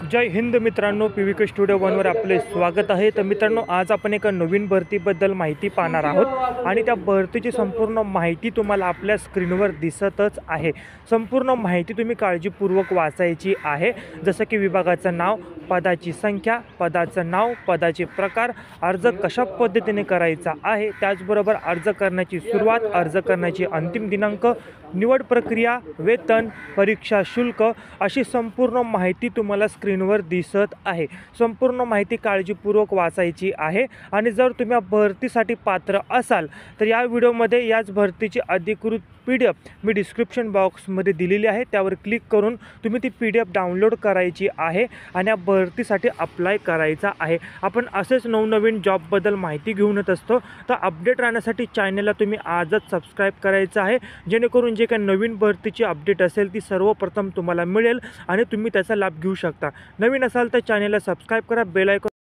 जय हिंद मित्रांनो, PVK studio 1वर आपले स्वागत आहे। तर मित्रांनो, आज आपण एका नवीन भरतीबद्दल माहिती पाहणार आहोत आणि त्या भरतीची संपूर्ण माहिती तुम्हाला आपल्या स्क्रीनवर दिसतच आहे। संपूर्ण माहिती तुम्ही काळजीपूर्वक वाचायची आहे, जसं की विभागाचं नाव, पदाची संख्या, पदाचं नाव, पदाचे प्रकार, अर्ज कशा पद्धतीने करायचा आहे, त्याचबरोबर अर्ज करण्याची सुरुवात, अर्ज करण्याची अंतिम दिनांक, निवड प्रक्रिया, वेतन, परीक्षा शुल्क अशी संपूर्ण माहिती तुम्हाला स्क्रीनवर दिसत आहे। संपूर्ण माहिती काळजीपूर्वक वाचायची आहे आणि जर तुम्ही भरतीसाठी पात्र असाल तर या व्हिडिओमध्ये याच भरतीची अधिकृत PDF मी डिस्क्रिप्शन बॉक्समध्ये दिलेली आहे, त्यावर क्लिक करून तुम्ही ती PDF डाउनलोड करायची आहे आणि या भरतीसाठी अप्लाय करायचा आहे। आपण असेच नवनवीन जॉबबद्दल माहिती घेऊन येत असतो, तर अपडेट राहण्यासाठी चॅनलला तुम्ही आजच सबस्क्राईब करायचं आहे, जेणेकरून जे काही नवीन भरतीची अपडेट असेल ती सर्वप्रथम तुम्हाला मिळेल आणि तुम्ही त्याचा लाभ घेऊ शकता। नवीन असाल तर चॅनलला सबस्क्राईब करा, बेल आयकॉन